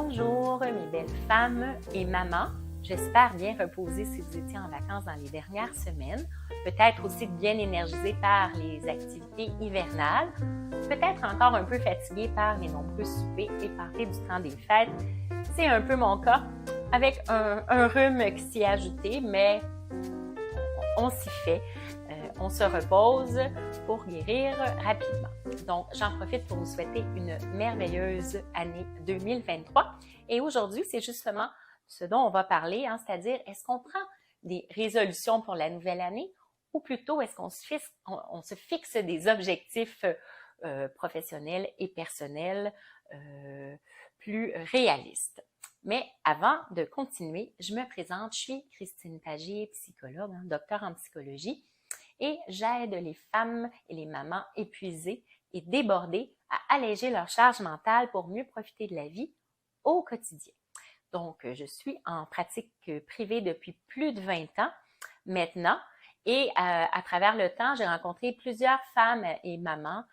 Bonjour mes belles femmes et mamans. J'espère bien reposer si vous étiez en vacances dans les dernières semaines. Peut-être aussi bien énergisé par les activités hivernales. Peut-être encore un peu fatigué par les nombreux soupers et parties du temps des fêtes. C'est un peu mon cas, avec un rhume qui s'y est ajouté, mais on s'y fait. On se repose pour guérir rapidement. Donc, j'en profite pour vous souhaiter une merveilleuse année 2023. Et aujourd'hui, c'est justement ce dont on va parler, c'est-à-dire, est-ce qu'on prend des résolutions pour la nouvelle année ou plutôt est-ce qu'on se fixe des objectifs professionnels et personnels plus réalistes. Mais avant de continuer, je me présente, je suis Christine Pagier, psychologue, docteur en psychologie, et j'aide les femmes et les mamans épuisées et débordées à alléger leur charge mentale pour mieux profiter de la vie au quotidien. Donc, je suis en pratique privée depuis plus de 20 ans maintenant et à travers le temps, j'ai rencontré plusieurs femmes et mamans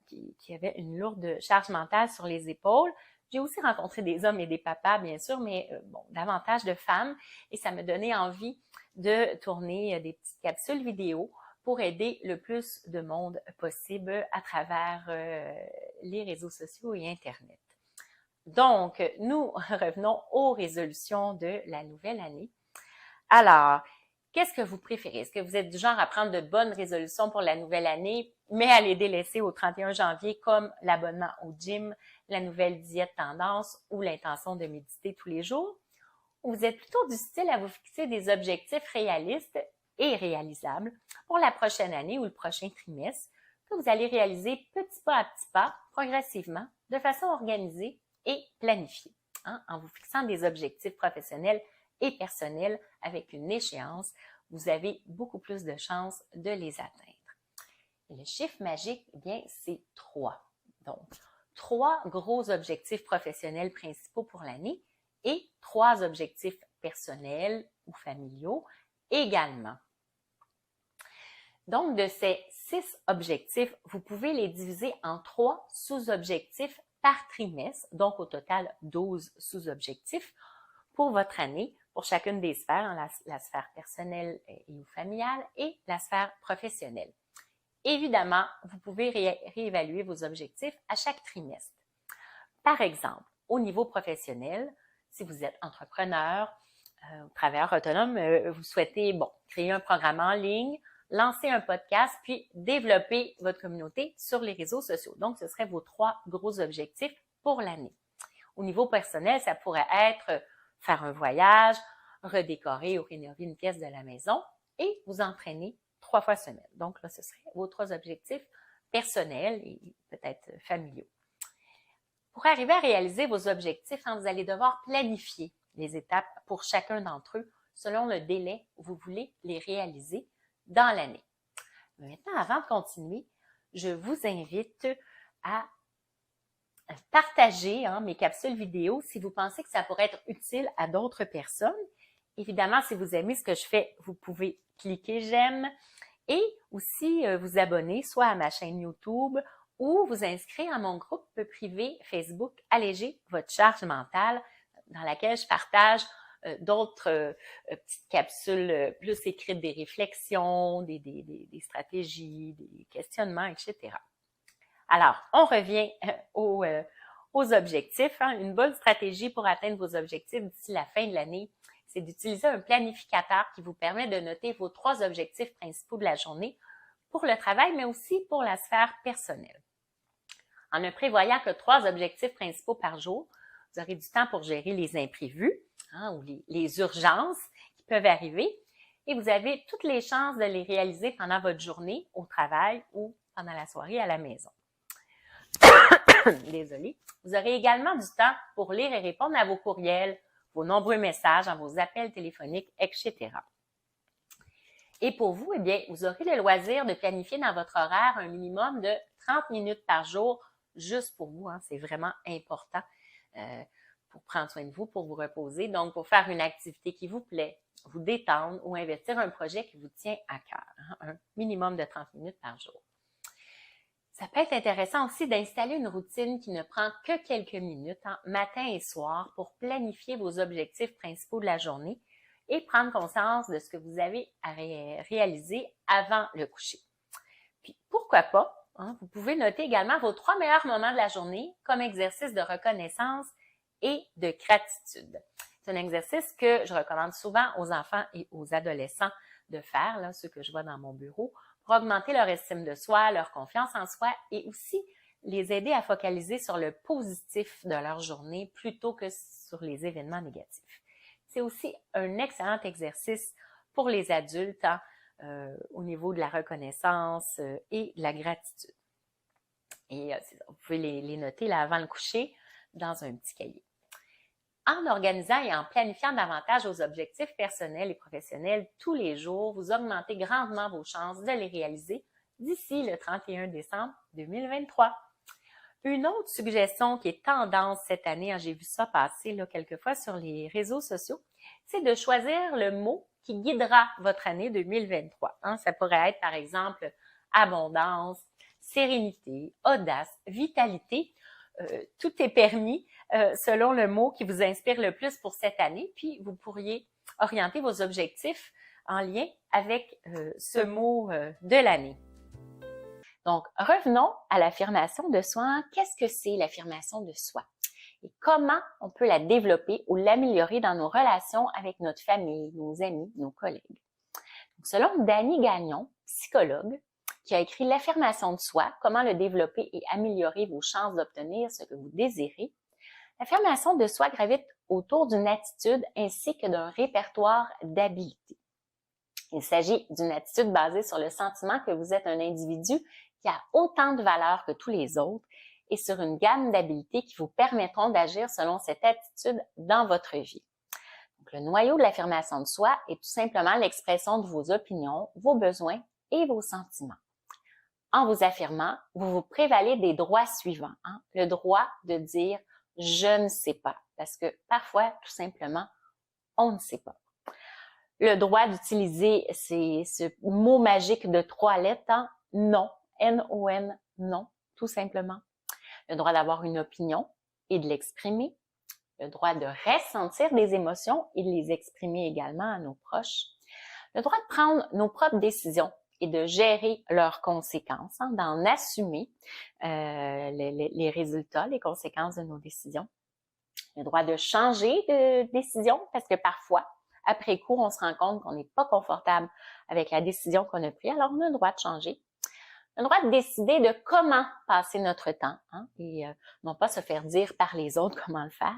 qui avaient une lourde charge mentale sur les épaules. J'ai aussi rencontré des hommes et des papas, bien sûr, mais davantage de femmes et ça me donnait envie de tourner des petites capsules vidéo pour aider le plus de monde possible à travers les réseaux sociaux et Internet. Donc, nous revenons aux résolutions de la nouvelle année. Alors, qu'est-ce que vous préférez? Est-ce que vous êtes du genre à prendre de bonnes résolutions pour la nouvelle année, mais à les délaisser au 31 janvier comme l'abonnement au gym, la nouvelle diète tendance ou l'intention de méditer tous les jours? Ou vous êtes plutôt du style à vous fixer des objectifs réalistes et réalisables pour la prochaine année ou le prochain trimestre que vous allez réaliser petit pas à petit pas, progressivement, de façon organisée et planifiée, en vous fixant des objectifs professionnels et personnels avec une échéance, vous avez beaucoup plus de chances de les atteindre. Et le chiffre magique, eh bien, c'est 3. Donc, 3 gros objectifs professionnels principaux pour l'année et 3 objectifs personnels ou familiaux également. Donc, de ces 6 objectifs, vous pouvez les diviser en 3 sous-objectifs par trimestre, donc au total 12 sous-objectifs pour votre année, pour chacune des sphères, la sphère personnelle et ou familiale et la sphère professionnelle. Évidemment, vous pouvez réévaluer vos objectifs à chaque trimestre. Par exemple, au niveau professionnel, si vous êtes entrepreneur, travailleur autonome, vous souhaitez créer un programme en ligne, lancer un podcast, puis développer votre communauté sur les réseaux sociaux. Donc, ce seraient vos 3 gros objectifs pour l'année. Au niveau personnel, ça pourrait être faire un voyage, redécorer ou rénover une pièce de la maison et vous entraîner 3 fois semaine. Donc là, ce seraient vos 3 objectifs personnels et peut-être familiaux. Pour arriver à réaliser vos objectifs, vous allez devoir planifier les étapes pour chacun d'entre eux selon le délai où vous voulez les réaliser dans l'année. Maintenant, avant de continuer, je vous invite à partager mes capsules vidéo si vous pensez que ça pourrait être utile à d'autres personnes. Évidemment, si vous aimez ce que je fais, vous pouvez cliquer j'aime et aussi vous abonner soit à ma chaîne YouTube ou vous inscrire à mon groupe privé Facebook Alléger votre charge mentale dans laquelle je partage d'autres petites capsules plus écrites, des réflexions, des stratégies, des questionnements, etc. Alors, on revient aux objectifs. Une bonne stratégie pour atteindre vos objectifs d'ici la fin de l'année, c'est d'utiliser un planificateur qui vous permet de noter vos 3 objectifs principaux de la journée pour le travail, mais aussi pour la sphère personnelle. En ne prévoyant que 3 objectifs principaux par jour, vous aurez du temps pour gérer les imprévus ou les urgences qui peuvent arriver et vous avez toutes les chances de les réaliser pendant votre journée au travail ou pendant la soirée à la maison. Désolée. Vous aurez également du temps pour lire et répondre à vos courriels, vos nombreux messages, vos appels téléphoniques, etc. Et pour vous, eh bien, vous aurez le loisir de planifier dans votre horaire un minimum de 30 minutes par jour juste pour vous. C'est vraiment important pour prendre soin de vous, pour vous reposer. Donc, pour faire une activité qui vous plaît, vous détendre ou investir un projet qui vous tient à cœur. Un minimum de 30 minutes par jour. Ça peut être intéressant aussi d'installer une routine qui ne prend que quelques minutes, matin et soir, pour planifier vos objectifs principaux de la journée et prendre conscience de ce que vous avez à réaliser avant le coucher. Puis, pourquoi pas, vous pouvez noter également vos 3 meilleurs moments de la journée comme exercice de reconnaissance et de gratitude. C'est un exercice que je recommande souvent aux enfants et aux adolescents de faire, là, ceux que je vois dans mon bureau, pour augmenter leur estime de soi, leur confiance en soi et aussi les aider à focaliser sur le positif de leur journée plutôt que sur les événements négatifs. C'est aussi un excellent exercice pour les adultes au niveau de la reconnaissance et de la gratitude. Et vous pouvez les noter là avant le coucher dans un petit cahier. En organisant et en planifiant davantage vos objectifs personnels et professionnels tous les jours, vous augmentez grandement vos chances de les réaliser d'ici le 31 décembre 2023. Une autre suggestion qui est tendance cette année, j'ai vu ça passer là, quelquefois sur les réseaux sociaux, c'est de choisir le mot qui guidera votre année 2023. Ça pourrait être par exemple abondance, sérénité, audace, vitalité. Tout est permis selon le mot qui vous inspire le plus pour cette année, puis vous pourriez orienter vos objectifs en lien avec ce mot de l'année. Donc, revenons à l'affirmation de soi. Qu'est-ce que c'est l'affirmation de soi? Et comment on peut la développer ou l'améliorer dans nos relations avec notre famille, nos amis, nos collègues? Donc, selon Dany Gagnon, psychologue, qui a écrit l'affirmation de soi, comment le développer et améliorer vos chances d'obtenir ce que vous désirez, l'affirmation de soi gravite autour d'une attitude ainsi que d'un répertoire d'habiletés. Il s'agit d'une attitude basée sur le sentiment que vous êtes un individu qui a autant de valeur que tous les autres et sur une gamme d'habiletés qui vous permettront d'agir selon cette attitude dans votre vie. Donc, le noyau de l'affirmation de soi est tout simplement l'expression de vos opinions, vos besoins et vos sentiments. En vous affirmant, vous vous prévalez des droits suivants. Le droit de dire « je ne sais pas » parce que parfois, tout simplement, on ne sait pas. Le droit d'utiliser ce mot magique de 3 lettres, non, N-O-N, non, tout simplement. Le droit d'avoir une opinion et de l'exprimer. Le droit de ressentir des émotions et de les exprimer également à nos proches. Le droit de prendre nos propres décisions et de gérer leurs conséquences, d'en assumer les résultats, les conséquences de nos décisions. Le droit de changer de décision parce que parfois, après coup, on se rend compte qu'on n'est pas confortable avec la décision qu'on a prise, alors on a le droit de changer. Le droit de décider de comment passer notre temps et non pas se faire dire par les autres comment le faire.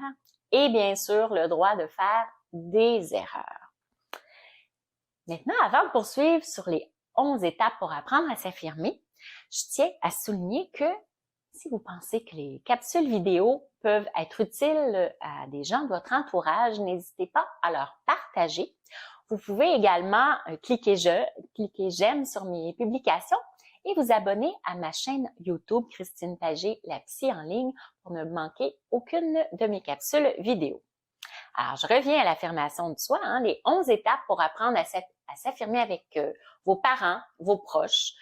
Et bien sûr, le droit de faire des erreurs. Maintenant, avant de poursuivre sur les 11 étapes pour apprendre à s'affirmer, je tiens à souligner que si vous pensez que les capsules vidéo peuvent être utiles à des gens de votre entourage, n'hésitez pas à leur partager. Vous pouvez également cliquer j'aime sur mes publications et vous abonner à ma chaîne YouTube Christine Pagé, la psy en ligne, pour ne manquer aucune de mes capsules vidéo. Alors, je reviens à l'affirmation de soi, les 11 étapes pour apprendre à s'affirmer avec vos parents, vos proches,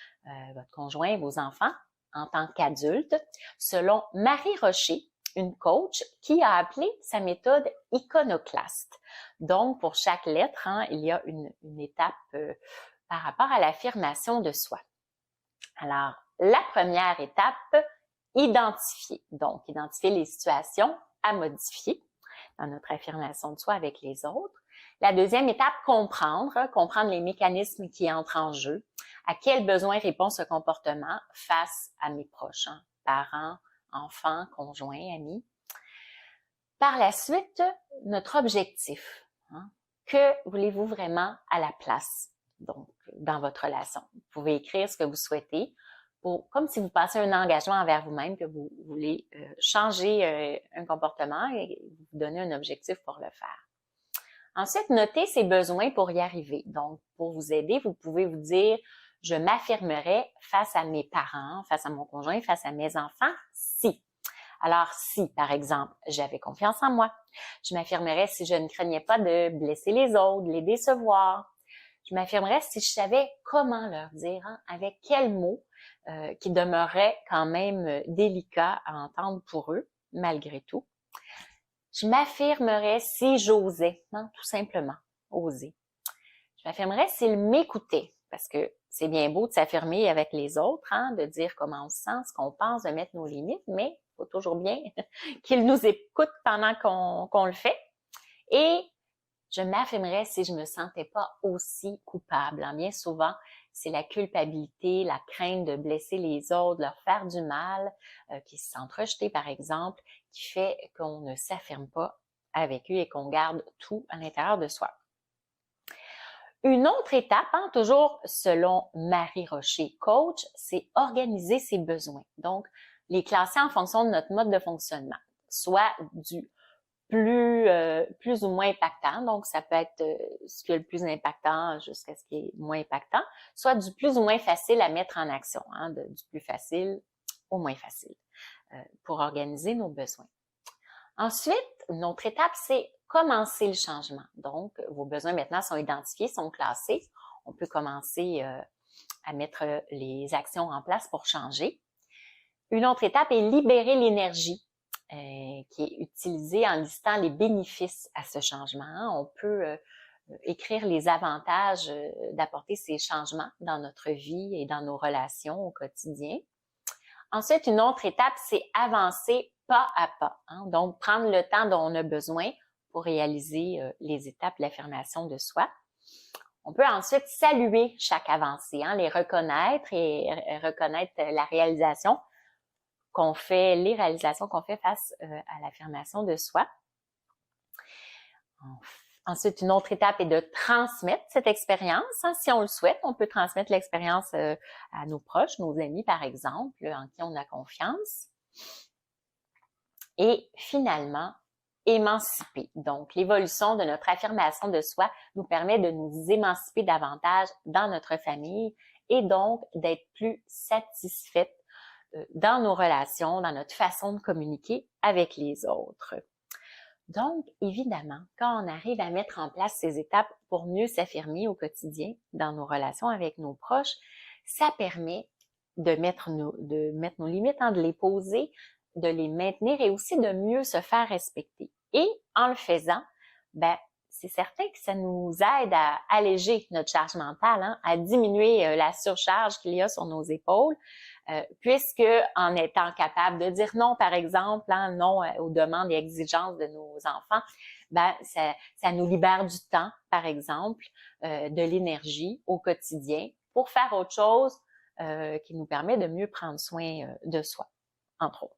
votre conjoint, vos enfants, en tant qu'adulte, selon Marie Rocher, une coach qui a appelé sa méthode iconoclaste. Donc, pour chaque lettre, il y a une étape par rapport à l'affirmation de soi. Alors, la première étape, identifier. Donc, identifier les situations à modifier dans notre affirmation de soi avec les autres. La deuxième étape, comprendre les mécanismes qui entrent en jeu. À quel besoin répond ce comportement face à mes proches, parents, enfants, conjoints, amis. Par la suite, notre objectif. Que voulez-vous vraiment à la place, donc, dans votre relation? Vous pouvez écrire ce que vous souhaitez, comme si vous passez un engagement envers vous-même, que vous voulez changer un comportement et vous donner un objectif pour le faire. Ensuite, notez ses besoins pour y arriver. Donc, pour vous aider, vous pouvez vous dire « Je m'affirmerai face à mes parents, face à mon conjoint, face à mes enfants, si ». Alors, si, par exemple, j'avais confiance en moi, je m'affirmerais si je ne craignais pas de blesser les autres, de les décevoir. Je m'affirmerais si je savais comment leur dire, avec quels mots, qui demeurait quand même délicat à entendre pour eux, malgré tout. Je m'affirmerais si j'osais, hein, tout simplement, oser. Je m'affirmerais s'ils m'écoutaient, parce que c'est bien beau de s'affirmer avec les autres, hein, de dire comment on se sent, ce qu'on pense, de mettre nos limites, mais il faut toujours bien qu'ils nous écoutent pendant qu'on le fait. Et je m'affirmerais si je me sentais pas aussi coupable. Hein. Bien souvent, c'est la culpabilité, la crainte de blesser les autres, de leur faire du mal, qui se sentent rejetés, par exemple, qui fait qu'on ne s'affirme pas avec eux et qu'on garde tout à l'intérieur de soi. Une autre étape, hein, toujours selon Marie Rocher, coach, c'est organiser ses besoins. Donc, les classer en fonction de notre mode de fonctionnement, soit du plus ou moins impactant. Donc, ça peut être ce qui est le plus impactant jusqu'à ce qui est moins impactant, soit du plus ou moins facile à mettre en action, hein, du plus facile au moins facile, pour organiser nos besoins. Ensuite, une autre étape, c'est commencer le changement. Donc, vos besoins maintenant sont identifiés, sont classés. On peut commencer à mettre les actions en place pour changer. Une autre étape est libérer l'énergie qui est utilisée en listant les bénéfices à ce changement. On peut écrire les avantages d'apporter ces changements dans notre vie et dans nos relations au quotidien. Ensuite, une autre étape, c'est avancer pas à pas. Hein? Donc, prendre le temps dont on a besoin pour réaliser les étapes de l'affirmation de soi. On peut ensuite saluer chaque avancée, hein? Les reconnaître et reconnaître la réalisation qu'on fait, les réalisations qu'on fait face à l'affirmation de soi. Ensuite, une autre étape est de transmettre cette expérience. Hein. Si on le souhaite, on peut transmettre l'expérience à nos proches, nos amis, par exemple, en qui on a confiance. Et finalement, émanciper. Donc, l'évolution de notre affirmation de soi nous permet de nous émanciper davantage dans notre famille et donc d'être plus satisfaite dans nos relations, dans notre façon de communiquer avec les autres. Donc, évidemment, quand on arrive à mettre en place ces étapes pour mieux s'affirmer au quotidien dans nos relations avec nos proches, ça permet de mettre nos limites, hein, de les poser, de les maintenir et aussi de mieux se faire respecter. Et en le faisant, c'est certain que ça nous aide à alléger notre charge mentale, hein, à diminuer la surcharge qu'il y a sur nos épaules, puisque en étant capable de dire non, par exemple, hein, non aux demandes et exigences de nos enfants, ça nous libère du temps, par exemple, de l'énergie au quotidien pour faire autre chose qui nous permet de mieux prendre soin de soi, entre autres.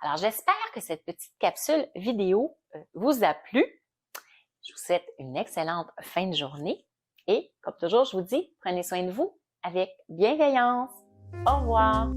Alors, j'espère que cette petite capsule vidéo vous a plu. Je vous souhaite une excellente fin de journée et, comme toujours, je vous dis, prenez soin de vous avec bienveillance. Au revoir!